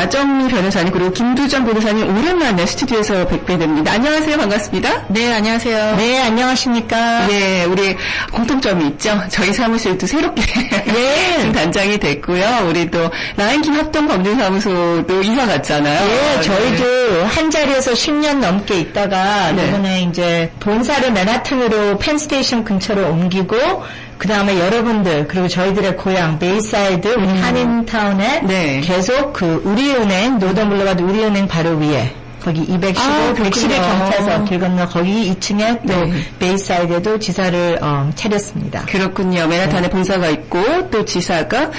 나정미 변호사님 그리고 김두정 변호사님 오랜만에 스튜디오에서 뵙게 됩니다. 안녕하세요. 반갑습니다. 네, 안녕하세요. 네, 안녕하십니까. 네, 우리 공통점이 있죠. 저희 사무실도 새롭게 지금 단장이 됐고요. 우리 또 라인킴 합동법률사무소도 이사 갔잖아요. 네, 저희도 한 자리에서 10년 넘게 있다가 이번에 이제 본사를 맨하튼으로 펜스테이션 근처로 옮기고 그 다음에 여러분들 그리고 저희들의 고향 베이사이드 우리 한인타운에 계속 그 우리은행 노던 블루바드 우리은행 바로 위에 거기 215, 110의 경찰서 길 건너 거기 2층에 또 베이사이드에도 지사를 차렸습니다. 그렇군요. 맨하탄에 본사가 있고 또 지사가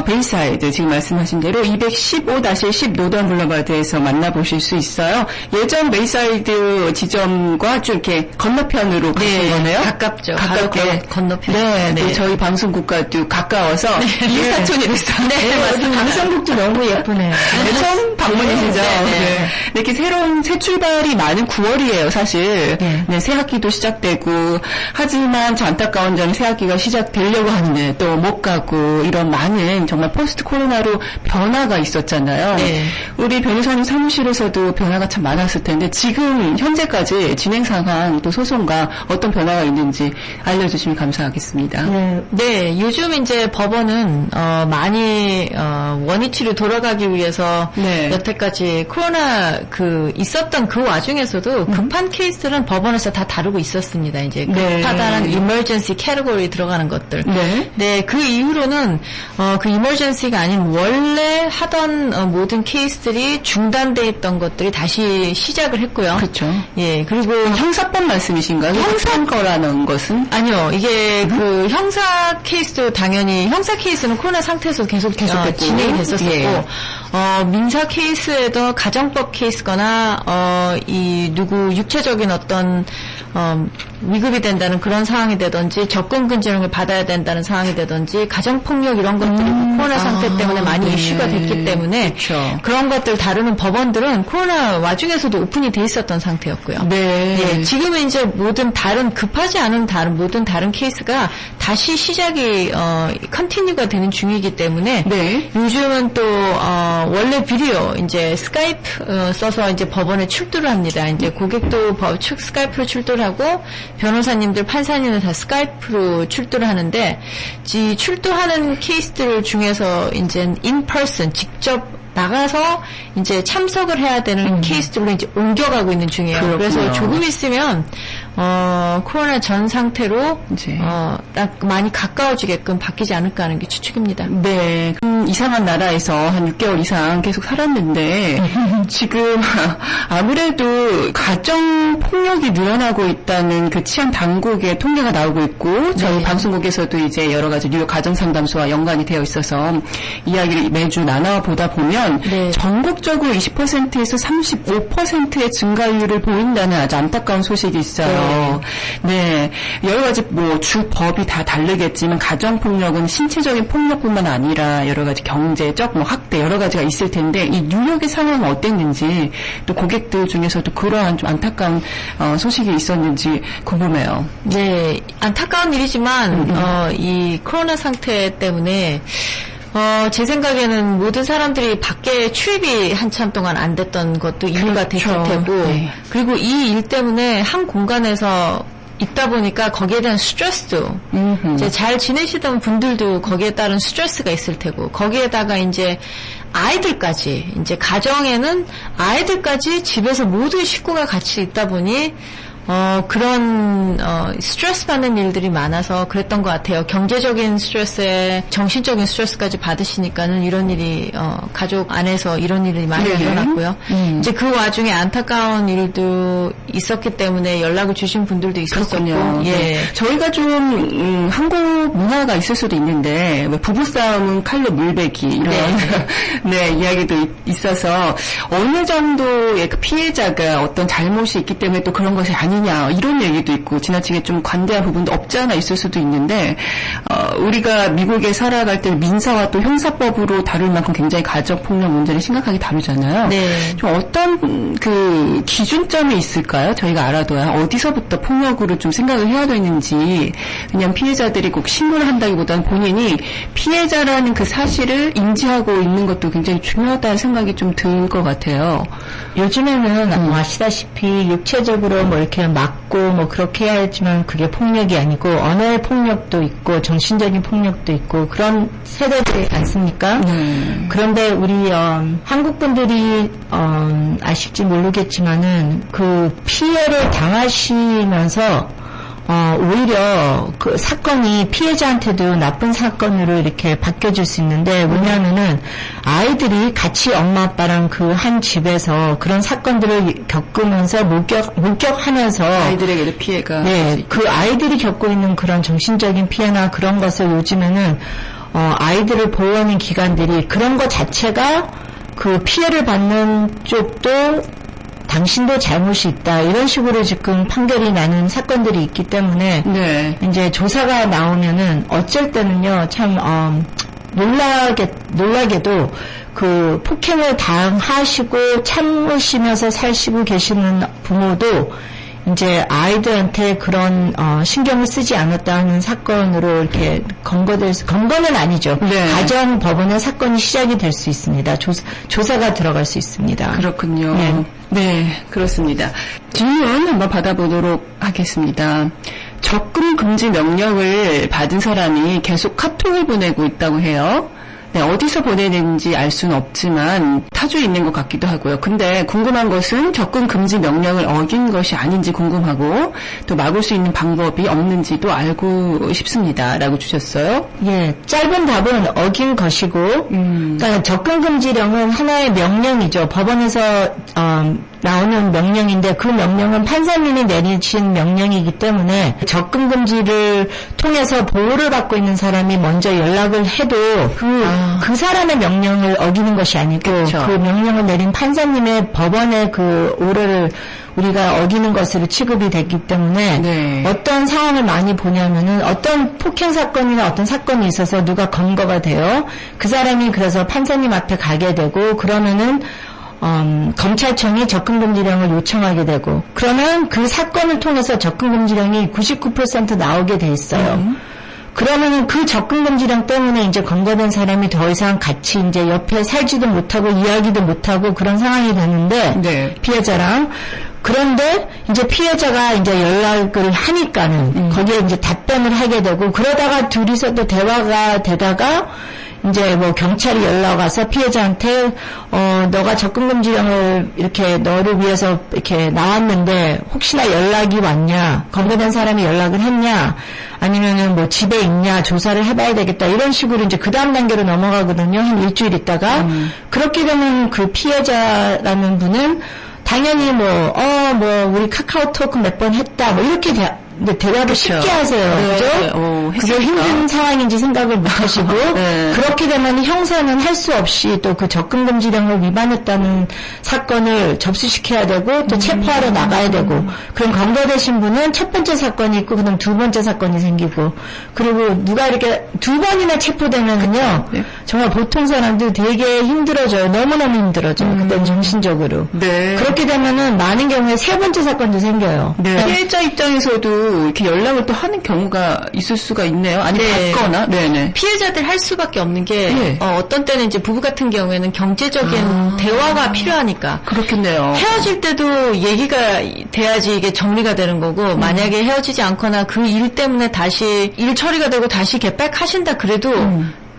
베이사이드 지금 말씀하신 대로 215-10 노던 블루바드에서 만나보실 수 있어요. 예전 베이사이드 지점과 좀 이렇게 건너편으로 가신 거네요. 가깝죠. 가깝게 건너편. 네. 저희 방송국과도 가까워서 이웃사촌이 됐어요. 네, 맞습니다. 방송국도 너무 예쁘네요. 처음 방문이시죠? 네. 이렇게 새로운 새 출발이 많은 9월이에요, 사실. 네, 새 학기도 시작되고, 하지만 저 안타까운 점이 새 학기가 시작되려고 하는데 또 못 가고, 이런 많은 정말 포스트 코로나로 변화가 있었잖아요. 네. 우리 변호사님 사무실에서도 변화가 참 많았을 텐데, 지금 현재까지 진행 상황 또 소송과 어떤 변화가 있는지 알려주시면 감사하겠습니다. 네, 요즘 이제 법원은, 많이, 원위치로 돌아가기 위해서 여태까지 코로나 있었던 그 와중에서도 급한 케이스들은 법원에서 다 다루고 있었습니다. 이제 급하다는 emergency 캐터고리에 들어가는 것들. 네, 그 이후로는 그 emergency가 아닌 원래 하던 모든 케이스들이 중단돼 있던 것들이 다시 시작을 했고요. 그렇죠. 예, 그리고 형사법 말씀이신가요? 형사 거라는 것은? 아니요, 이게 그 형사 케이스도 당연히 형사 케이스는 코로나 상태에서 계속 진행이 됐었었고. 민사 케이스에도 가정법 케이스거나 이 육체적인 어떤 위급이 된다는 그런 상황이 되든지 접근 금지령을 받아야 된다는 상황이 되든지 가정폭력 이런 것들이 코로나 상태 때문에 많이 이슈가 됐기 때문에 그런 것들 다루는 법원들은 코로나 와중에서도 오픈이 돼 있었던 상태였고요. 지금은 이제 모든 다른 급하지 않은 모든 다른 케이스가 다시 시작이 컨티뉴가 되는 중이기 때문에 요즘은 또 원래 비디오 이제 스카이프 써서 이제 법원에 출두를 합니다. 이제 고객도 스카이프로 출두를 하고 변호사님들, 판사님들 다 스카이프로 출두를 하는데 이 출두하는 케이스들 중에서 이제 in person 직접 나가서 이제 참석을 해야 되는 케이스들로 이제 옮겨가고 있는 중이에요. 그렇구나. 그래서 조금 있으면 코로나 전 상태로 이제 딱 많이 가까워지게끔 바뀌지 않을까 하는 게 추측입니다. 네. 이상한 나라에서 한 6개월 이상 계속 살았는데 지금 아무래도 가정 폭력이 늘어나고 있다는 그 치안 당국의 통계가 나오고 있고 저희 방송국에서도 이제 여러 가지 뉴욕 가정 상담소와 연관이 되어 있어서 이야기를 매주 나눠보다 보면 전국적으로 20%에서 35%의 증가율을 보인다는 아주 안타까운 소식이 있어요. 여러 가지 주 법이 다 다르겠지만 가정 폭력은 신체적인 폭력뿐만 아니라 여러 가지 경제적 학대 여러 가지가 있을 텐데 이 뉴욕의 상황은 어땠는지 또 고객들 중에서도 그러한 좀 안타까운 소식이 있었는지 궁금해요. 네, 안타까운 일이지만 이 코로나 상태 때문에 제 생각에는 모든 사람들이 밖에 출입이 한참 동안 안 됐던 것도 이유가 됐을 테고, 그리고 이 일 때문에 한 공간에서 있다 보니까 거기에 대한 스트레스도, 이제 잘 지내시던 분들도 거기에 따른 스트레스가 있을 테고, 거기에다가 이제 아이들까지, 이제 가정에는 아이들까지 집에서 모든 식구가 같이 있다 보니, 그런, 스트레스 받는 일들이 많아서 그랬던 것 같아요. 경제적인 스트레스에 정신적인 스트레스까지 받으시니까는 이런 일이, 가족 안에서 이런 일이 많이 일어났고요. 이제 그 와중에 안타까운 일도 있었기 때문에 연락을 주신 분들도 있었군요. 저희가 좀, 한국 문화가 있을 수도 있는데, 부부싸움은 칼로 물베기, 이런, 이야기도 있어서, 어느 정도의 그 피해자가 어떤 잘못이 있기 때문에 또 그런 것이 아니 아니냐 이런 얘기도 있고 지나치게 좀 관대한 부분도 없지 않아 있을 수도 있는데 우리가 미국에 살아갈 때 민사와 또 형사법으로 다룰 만큼 굉장히 가정폭력 문제를 심각하게 다루잖아요. 네. 좀 어떤 그 기준점이 있을까요? 저희가 알아둬야 어디서부터 폭력으로 좀 생각을 해야 되는지 그냥 피해자들이 꼭 신고를 한다기보다는 본인이 피해자라는 그 사실을 인지하고 있는 것도 굉장히 중요하다는 생각이 좀 들 것 같아요. 요즘에는 아시다시피 육체적으로 뭐 이렇게 맞고 뭐 그렇게 해야 했지만 그게 폭력이 아니고 언어의 폭력도 있고 정신적인 폭력도 있고 그런 세대들이 많습니까? 그런데 우리 한국 분들이 아실지 모르겠지만은 그 피해를 당하시면서 오히려 그 사건이 피해자한테도 나쁜 사건으로 이렇게 바뀌어질 수 있는데 왜냐하면은 아이들이 같이 엄마 아빠랑 그 한 집에서 그런 사건들을 겪으면서 목격하면서 아이들에게도 피해가 네, 그 아이들이 겪고 있는 그런 정신적인 피해나 그런 것을 요즘에는 아이들을 보호하는 기관들이 그런 것 자체가 그 피해를 받는 쪽도 당신도 잘못이 있다 이런 식으로 지금 판결이 나는 사건들이 있기 때문에 네. 이제 조사가 나오면은 어쩔 때는요 참 놀라게도 그 폭행을 당하시고 참으시면서 사시고 계시는 부모도 이제 아이들한테 그런 신경을 쓰지 않았다 하는 사건으로 이렇게 건거는 아니죠. 네. 가정 법원의 사건이 시작이 될 수 있습니다. 조사가 들어갈 수 있습니다. 그렇군요. 네. 네, 그렇습니다. 질문 한번 받아보도록 하겠습니다. 접근 금지 명령을 받은 사람이 계속 카톡을 보내고 있다고 해요. 네, 어디서 보내는지 알 수는 없지만 타주에 있는 것 같기도 하고요. 근데 궁금한 것은 접근 금지 명령을 어긴 것이 아닌지 궁금하고 또 막을 수 있는 방법이 없는지도 알고 싶습니다. 라고 주셨어요. 예, 짧은 답은 어긴 것이고 그러니까 접근 금지령은 하나의 명령이죠. 법원에서 나오는 명령인데 그 명령은 판사님이 내리신 명령이기 때문에 접근 금지를 통해서 보호를 받고 있는 사람이 먼저 연락을 해도 그 사람의 명령을 어기는 것이 아니고 그렇죠. 그 명령을 내린 판사님의 법원의 그 오더를 우리가 어기는 것으로 취급이 됐기 때문에 네. 어떤 상황을 많이 보냐면은 어떤 폭행 사건이나 어떤 사건이 있어서 누가 검거가 돼요. 그 사람이 그래서 판사님 앞에 가게 되고 그러면은 검찰청이 접근금지령을 요청하게 되고 그러면 그 사건을 통해서 접근금지령이 99% 나오게 돼 있어요. 그러면은 그 접근금지령 때문에 이제 검거된 사람이 더 이상 같이 이제 옆에 살지도 못하고 이야기도 못하고 그런 상황이 되는데 네. 피해자랑 그런데 이제 피해자가 이제 연락을 하니까는 거기에 이제 답변을 하게 되고 그러다가 둘이서도 대화가 되다가 이제 뭐 경찰이 연락 와서 피해자한테 너가 접근금지령을 이렇게 너를 위해서 이렇게 나왔는데 혹시나 연락이 왔냐 검거된 사람이 연락을 했냐 아니면은 뭐 집에 있냐 조사를 해봐야 되겠다 이런 식으로 이제 그 다음 단계로 넘어가거든요. 한 일주일 있다가 그렇게 되면 그 피해자라는 분은 당연히 우리 카카오톡 몇 번 했다 뭐 이렇게 대답을 쉽게 하세요. 네. 그죠? 그게 힘든 상황인지 생각을 못 하시고, 네. 그렇게 되면 형사는 할 수 없이 또 그 접근금지령을 위반했다는 사건을 접수시켜야 되고, 또 체포하러 나가야 되고, 그럼 검거되신 분은 첫 번째 사건이 있고, 그다음 두 번째 사건이 생기고, 그리고 누가 이렇게 두 번이나 체포되면은요, 네. 정말 보통 사람들 되게 힘들어져요. 너무너무 힘들어져요. 그때는 정신적으로. 네. 그렇게 되면은 많은 경우에 세 번째 사건도 생겨요. 네. 피해자 입장에서도 이렇게 연락을 또 하는 경우가 있을 수가 있네요. 아니면 네. 받거나. 네네. 피해자들 할 수밖에 없는 게 네. 어떤 때는 이제 부부 같은 경우에는 경제적인 대화가 필요하니까 그렇겠네요. 헤어질 때도 얘기가 돼야지 이게 정리가 되는 거고 만약에 헤어지지 않거나 그 일 때문에 다시 일 처리가 되고 다시 개백하신다 그래도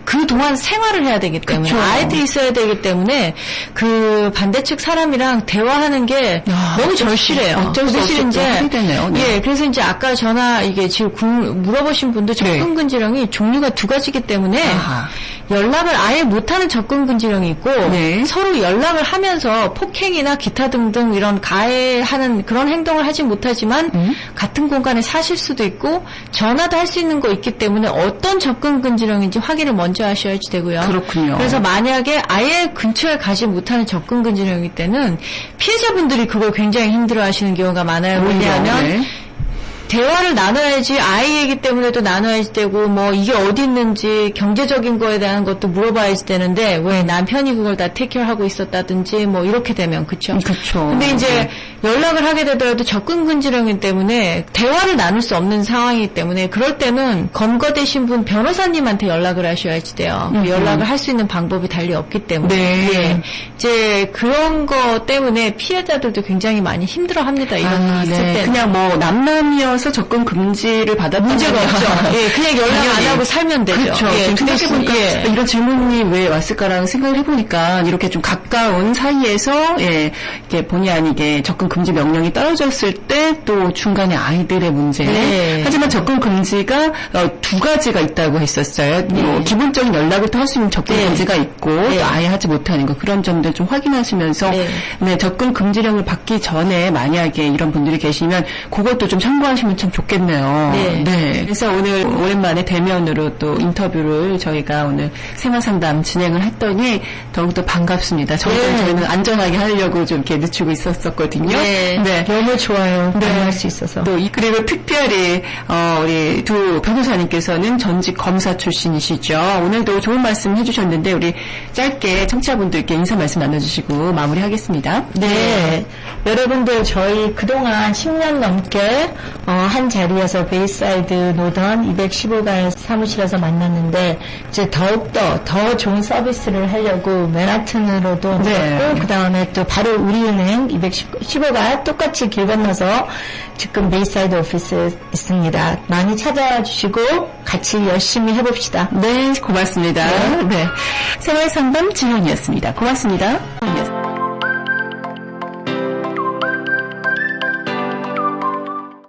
그동안 생활을 해야 되기 때문에 그쵸. 아이들이 있어야 되기 때문에 그 반대측 사람이랑 대화하는 게 너무 절실해요. 어쩔 수 없이 또 하게 되네요. 네. 예, 그래서 이제 아까 전화 이게 지금 물어보신 분도 접근금지령이 종류가 두 가지기 때문에 아하. 연락을 아예 못하는 접근 금지령이 있고 네. 서로 연락을 하면서 폭행이나 기타 등등 이런 가해하는 그런 행동을 하지 못하지만 같은 공간에 사실 수도 있고 전화도 할 수 있는 거 있기 때문에 어떤 접근 금지령인지 확인을 먼저 하셔야지 되고요. 그렇군요. 그래서 만약에 아예 근처에 가지 못하는 접근 금지령일 때는 피해자분들이 그걸 굉장히 힘들어하시는 경우가 많아요. 왜냐하면 네. 대화를 나눠야지 아이이기 때문에도 나눠야지 되고 뭐 이게 어디 있는지 경제적인 거에 대한 것도 물어봐야지 되는데 왜 남편이 그걸 다 테이크하고 있었다든지 뭐 이렇게 되면 그렇죠. 그렇죠. 근데 이제 연락을 하게 되더라도 접근 금지령이기 때문에 대화를 나눌 수 없는 상황이기 때문에 그럴 때는 검거되신 분 변호사님한테 연락을 하셔야지 돼요. 연락을 할 수 있는 방법이 달리 없기 때문에 네. 예. 이제 그런 거 때문에 피해자들도 굉장히 많이 힘들어합니다. 이런 게 있을 때 그냥 뭐 남남이어서 접근 금지를 받았던 문제가 없죠. 예, 그냥 연락 안 하고 살면 되죠. 그렇죠. 예, 지금 생각해보니까 예. 이런 질문이 왜 왔을까라는 생각을 해보니까 이렇게 좀 가까운 사이에서 예, 이렇게 본의 아니게 접근 금지 명령이 떨어졌을 때 또 중간에 아이들의 문제. 네. 하지만 접근 금지가 두 가지가 있다고 했었어요. 뭐 기본적인 연락을 또 할 수 있는 접근 네. 금지가 있고 네. 또 아예 하지 못하는 거 그런 점들 좀 확인하시면서 네. 네, 접근 금지령을 받기 전에 만약에 이런 분들이 계시면 그것도 좀 참고하시면 참 좋겠네요. 네. 그래서 오늘 오랜만에 대면으로 또 인터뷰를 저희가 오늘 생활상담 진행을 했더니 더욱더 반갑습니다. 저희는 안전하게 하려고 좀 이렇게 늦추고 있었거든요. 네. 너무 좋아요. 할 수 있어서. 또 그리고 특별히 우리 두 변호사님께서는 전직 검사 출신이시죠. 오늘도 좋은 말씀 해주셨는데 우리 짧게 청취자분들께 인사 말씀 나눠주시고 마무리하겠습니다. 네. 여러분들 저희 그동안 10년 넘게 한 자리에서 베이사이드 노던 215가 사무실에서 만났는데 이제 더욱더 더 좋은 서비스를 하려고 맨하튼으로도 네. 그 다음에 또 바로 우리은행 215가 똑같이 길 건너서 지금 베이사이드 오피스에 있습니다. 많이 찾아와 주시고 같이 열심히 해봅시다. 네, 고맙습니다. 네. 생활상담 지현이었습니다. 고맙습니다.